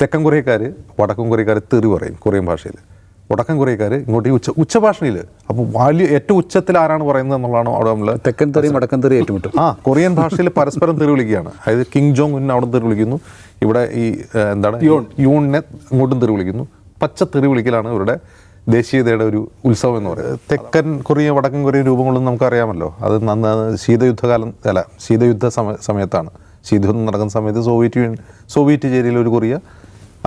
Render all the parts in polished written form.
തെക്കൻ കൊറിയക്കാർ വടക്കൻ കൊറിയക്കാർ തെറി പറയും കൊറിയൻ ഭാഷയിൽ. വടക്കൻ കൊറിയക്കാർ ഇങ്ങോട്ട് ഈ ഉച്ചഭാഷണിയിൽ. അപ്പോൾ വലിയ ഏറ്റവും ഉച്ചത്തിൽ ആരാണ് പറയുന്നത് എന്നുള്ളതാണ് അവിടെ നമ്മൾ തെക്കൻ തെറിയും വടക്കൻ തെറി ഏറ്റുമുട്ടും. കൊറിയൻ ഭാഷയിൽ പരസ്പരം തെറി വിളിക്കുകയാണ്. അതായത് കിങ് ജോങ് ഉൻ അവിടെ തെറി വിളിക്കുന്നു, ഇവിടെ ഈ എന്താണ് യൂണിനെ ഇങ്ങോട്ടും തെറി വിളിക്കുന്നു. പച്ച തെറി വിളിക്കലാണ് ഇവരുടെ ദേശീയതയുടെ ഒരു ഉത്സവം എന്ന് പറയുന്നത്. തെക്കൻ കൊറിയ വടക്കൻ കൊറിയ രൂപങ്ങളൊന്നും നമുക്കറിയാമല്ലോ. അത് ശീതയുദ്ധ സമയത്താണ്. ശീതയുദ്ധം നടക്കുന്ന സമയത്ത് സോവിയറ്റ് ചേരിയിൽ ഒരു കൊറിയ,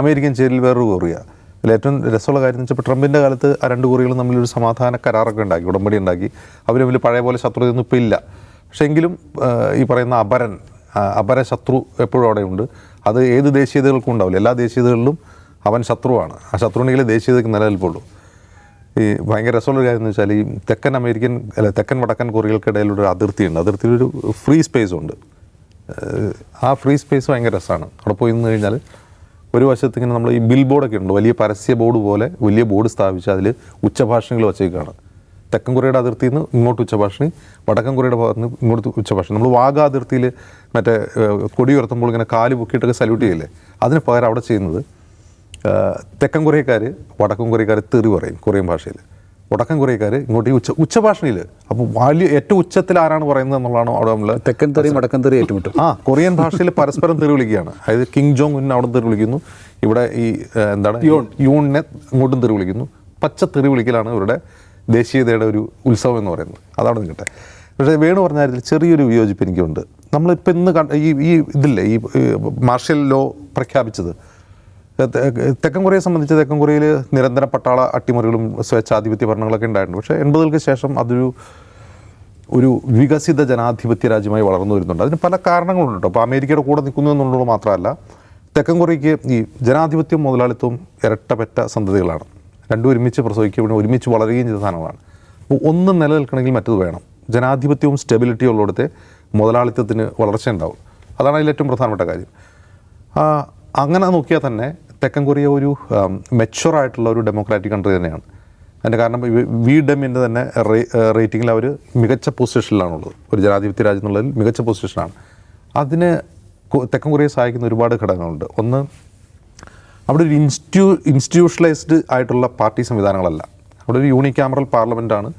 അമേരിക്കൻ ചേരിയിൽ വേറൊരു കൊറിയ. അതിൽ ഏറ്റവും രസമുള്ള കാര്യം എന്ന് വെച്ചാൽ ട്രംപിൻ്റെ കാലത്ത് ആ രണ്ട് കൊറിയകളും തമ്മിലൊരു സമാധാന കരാറൊക്കെ ഉണ്ടാക്കി, ഉടമ്പടി ഉണ്ടാക്കി. അവർ തമ്മിൽ പഴയ പോലെ ശത്രുതയൊന്നും ഇപ്പോൾ ഇല്ല. പക്ഷേ എങ്കിലും ഈ പറയുന്ന അപര ശത്രു എപ്പോഴും അവിടെയുണ്ട്. അത് ഏത് ദേശീയതകൾക്കും ഉണ്ടാവില്ല. എല്ലാ ദേശീയതകളിലും അവൻ ശത്രുവാണ്. ആ ശത്രുണ്ടെങ്കിലേ ദേശീയതയ്ക്ക് നിലനിൽപ്പുള്ളൂ. ഈ ഭയങ്കര രസമുള്ള കാര്യം എന്ന് വെച്ചാൽ ഈ തെക്കൻ വടക്കൻ കൊറിയകൾക്കിടയിലൊരു അതിർത്തിയുണ്ട്. അതിർത്തിയിലൊരു ഫ്രീ സ്പേസ് ഉണ്ട്. ആ ഫ്രീ സ്പേസ് ഭയങ്കര രസമാണ്. അവിടെ പോയി നിന്ന് കഴിഞ്ഞാൽ ഒരു വശത്ത് ഇങ്ങനെ നമ്മൾ ഈ ബിൽ ബോർഡൊക്കെ ഉണ്ട്, വലിയ പരസ്യ ബോർഡ് പോലെ വലിയ ബോർഡ് സ്ഥാപിച്ച് അതിൽ ഉച്ചഭാഷണികൾ വച്ചേക്കാണ്. തെക്കൻ കൊറിയയുടെ അതിർത്തിയിൽ നിന്ന് ഇങ്ങോട്ട് ഉച്ചഭാഷണി, വടക്കൻ കൊറിയയുടെ ഭാഗത്ത് നിന്ന് ഇങ്ങോട്ട് ഉച്ചഭാഷണി. നമ്മൾ വാഗ അതിർത്തിയിൽ മറ്റേ കൊടി ഉയർത്തുമ്പോൾ ഇങ്ങനെ കാല് പൊക്കിയിട്ടൊക്കെ സല്യൂട്ട് ചെയ്യില്ലേ, അതിന് പകരം അവിടെ ചെയ്യുന്നത് തെക്കൻ കൊറിയക്കാർ വടക്കൻ കൊറിയക്കാർ തെറി പറയും കൊറിയൻ ഭാഷയിൽ. വടക്കൻ കൊറിയക്കാർ ഇങ്ങോട്ട് ഈ ഉച്ചഭാഷണിയിൽ. അപ്പോൾ വലിയ ഏറ്റവും ഉച്ചത്തിൽ ആരാണ് പറയുന്നത് എന്നുള്ളതാണ് അവിടെ നമ്മൾ തെക്കൻ തെറിയും വടക്കൻ തെറി ഏറ്റുമുട്ടും. കൊറിയൻ ഭാഷയിൽ പരസ്പരം തെറി വിളിക്കുകയാണ്. അതായത് കിങ് ജോങ് ഉൻ അവിടെ തെറി വിളിക്കുന്നു, ഇവിടെ ഈ എന്താണ് യൂണിനെ ഇങ്ങോട്ടും തെറി വിളിക്കുന്നു. പച്ച തെറി വിളിക്കലാണ് ഇവരുടെ ദേശീയതയുടെ ഒരു ഉത്സവം എന്ന് പറയുന്നത്. അതവിടെ നിൽക്കട്ടെ. പക്ഷേ വേണു പറഞ്ഞ കാര്യത്തിൽ ചെറിയൊരു വിയോജിപ്പ് എനിക്കുണ്ട്. നമ്മളിപ്പോൾ ഇന്ന് ഈ ഇതില്ലേ, ഈ മാർഷ്യൽ ലോ പ്രഖ്യാപിച്ചത് തെക്കൻ കൊറിയയെ സംബന്ധിച്ച് തെക്കൻ കൊറിയയിൽ നിരന്തര പട്ടാള അട്ടിമറികളും സ്വേച്ഛാധിപത്യ ഭരണങ്ങളൊക്കെ ഉണ്ടായിട്ടുണ്ട്. പക്ഷേ 80-കൾക്ക് ശേഷം ഒരു വികസിത ജനാധിപത്യ രാജ്യമായി വളർന്നു വരുന്നുണ്ട്. അതിന് പല കാരണങ്ങളുണ്ട് കേട്ടോ. അപ്പോൾ അമേരിക്കയുടെ കൂടെ നിൽക്കുന്നു എന്നുള്ളത് മാത്രമല്ല, തെക്കൻ കൊറിയയ്ക്ക് ഈ ജനാധിപത്യവും മുതലാളിത്തവും ഇരട്ടപ്പെട്ട സന്തതികളാണ്. രണ്ടും ഒരുമിച്ച് പ്രസവിക്കുകയും ഒരുമിച്ച് വളരുകയും ചെയ്ത സാധനങ്ങളാണ്. അപ്പോൾ ഒന്ന് നിലനിൽക്കണമെങ്കിൽ മറ്റത് വേണം. ജനാധിപത്യവും സ്റ്റെബിലിറ്റിയും ഉള്ളിടത്തെ മുതലാളിത്തത്തിന് വളർച്ച ഉണ്ടാവും. അതാണ് അതിലേറ്റവും പ്രധാനപ്പെട്ട കാര്യം. അങ്ങനെ നോക്കിയാൽ തന്നെ തെക്കൻ കൊറിയ ഒരു മെച്യൂറായിട്ടുള്ള ഒരു ഡെമോക്രാറ്റിക് കൺട്രി തന്നെയാണ്. അതിൻ്റെ കാരണം VDEMൻ്റെ തന്നെ റേറ്റിങ്ങിൽ അവർ മികച്ച പൊസിഷനിലാണുള്ളത്. ഒരു ജനാധിപത്യ രാജ്യം എന്നുള്ളതിൽ മികച്ച പൊസിഷനാണ്. അതിന് തെക്കൻ കൊറിയയെ സഹായിക്കുന്ന ഒരുപാട് ഘടകങ്ങളുണ്ട്. ഒന്ന്, അവിടെ ഒരു ഇൻസ്റ്റിറ്റ്യൂഷണലൈസ്ഡ് ആയിട്ടുള്ള പാർട്ടി സംവിധാനങ്ങളല്ല. അവിടെ ഒരു യൂണിക്യാമറൽ പാർലമെൻറ്റാണ്.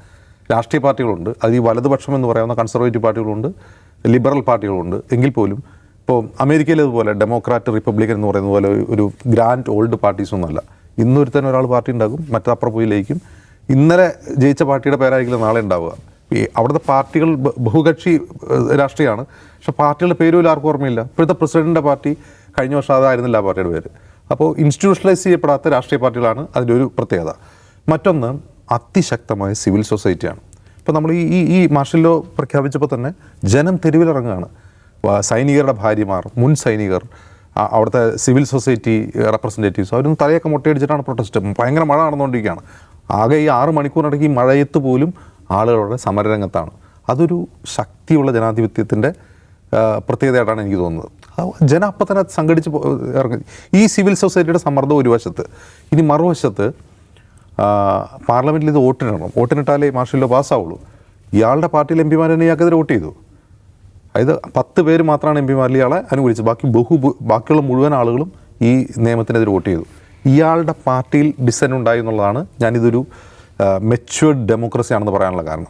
രാഷ്ട്രീയ പാർട്ടികളുണ്ട്. അത് ഈ വലതുപക്ഷം എന്ന് പറയാവുന്ന കൺസർവേറ്റീവ് പാർട്ടികളുണ്ട്, ലിബറൽ പാർട്ടികളുണ്ട്. എങ്കിൽ പോലും ഇപ്പോൾ അമേരിക്കയിലേതുപോലെ ഡെമോക്രാറ്റ് റിപ്പബ്ലിക്കൻ എന്ന് പറയുന്ന പോലെ ഒരു ഗ്രാൻഡ് ഓൾഡ് പാർട്ടീസൊന്നുമല്ല. ഇന്നൊരുത്തന്നെ ഒരാൾ പാർട്ടി ഉണ്ടാകും, മറ്റപ്പുറം പോയി ലയിക്കും. ഇന്നലെ ജയിച്ച പാർട്ടിയുടെ പേരായിരിക്കില്ല നാളെ ഉണ്ടാവുക. അവിടുത്തെ പാർട്ടികൾ ബഹുകക്ഷി രാഷ്ട്രീയമാണ്. പക്ഷേ പാർട്ടികളുടെ പേരും ആർക്കും ഓർമ്മയില്ല. ഇപ്പോഴത്തെ പ്രസിഡന്റിൻ്റെ പാർട്ടി കഴിഞ്ഞ വർഷം അതായിരുന്നില്ല ആ പാർട്ടിയുടെ പേര്. അപ്പോൾ ഇൻസ്റ്റിറ്റ്യൂഷണലൈസ് ചെയ്യപ്പെടാത്ത രാഷ്ട്രീയ പാർട്ടികളാണ് അതിൻ്റെ ഒരു പ്രത്യേകത. മറ്റൊന്ന്, അതിശക്തമായ സിവിൽ സൊസൈറ്റിയാണ്. ഇപ്പോൾ നമ്മൾ ഈ മാർഷ്യൽ ലോ പ്രഖ്യാപിച്ചപ്പോൾ തന്നെ ജനം തെരുവിലിറങ്ങുകയാണ്. സൈനികരുടെ ഭാര്യമാർ, മുൻ സൈനികർ, അവിടുത്തെ സിവിൽ സൊസൈറ്റി റെപ്രസെൻറ്റേറ്റീവ്സ്, അവരൊന്നും തലയൊക്കെ മുട്ടയടിച്ചിട്ടാണ് പ്രൊട്ടസ്റ്റ്. ഭയങ്കര മഴ നടന്നുകൊണ്ടിരിക്കുകയാണ്. ആകെ ഈ 6 മണിക്കൂറിനിടയ്ക്ക് ഈ മഴയത്ത് പോലും ആളുകളുടെ സമരരംഗത്താണ്. അതൊരു ശക്തിയുള്ള ജനാധിപത്യത്തിൻ്റെ പ്രത്യേകതയായിട്ടാണ് എനിക്ക് തോന്നുന്നത്. ജനം അപ്പം തന്നെ സംഘടിച്ച് ഇറങ്ങി. ഈ സിവിൽ സൊസൈറ്റിയുടെ സമ്മർദ്ദം ഒരു വശത്ത്. ഇനി മറുവശത്ത് പാർലമെൻറ്റിൽ ഇത് വോട്ടിനിടണം. വോട്ടിനിട്ടാലേ മാർഷ്യൽ ലോ പാസ്സാവുള്ളൂ. ഇയാളുടെ പാർട്ടിയിൽ MP-മാർ തന്നെ ഇയാൾക്കെതിരെ വോട്ട് ചെയ്തു. അതായത് 10 പേര് മാത്രമാണ് MP-മാരിൽ ഇയാളെ അനുകൂലിച്ചത്. ബാക്കിയുള്ള മുഴുവൻ ആളുകളും ഈ നിയമത്തിനെതിരെ വോട്ട് ചെയ്തു. ഇയാളുടെ പാർട്ടിയിൽ ഡിസെൻ്റ് ഉണ്ടായി എന്നുള്ളതാണ് ഞാനിതൊരു മെച്യൂർഡ് ഡെമോക്രസി ആണെന്ന് പറയാനുള്ള കാരണം.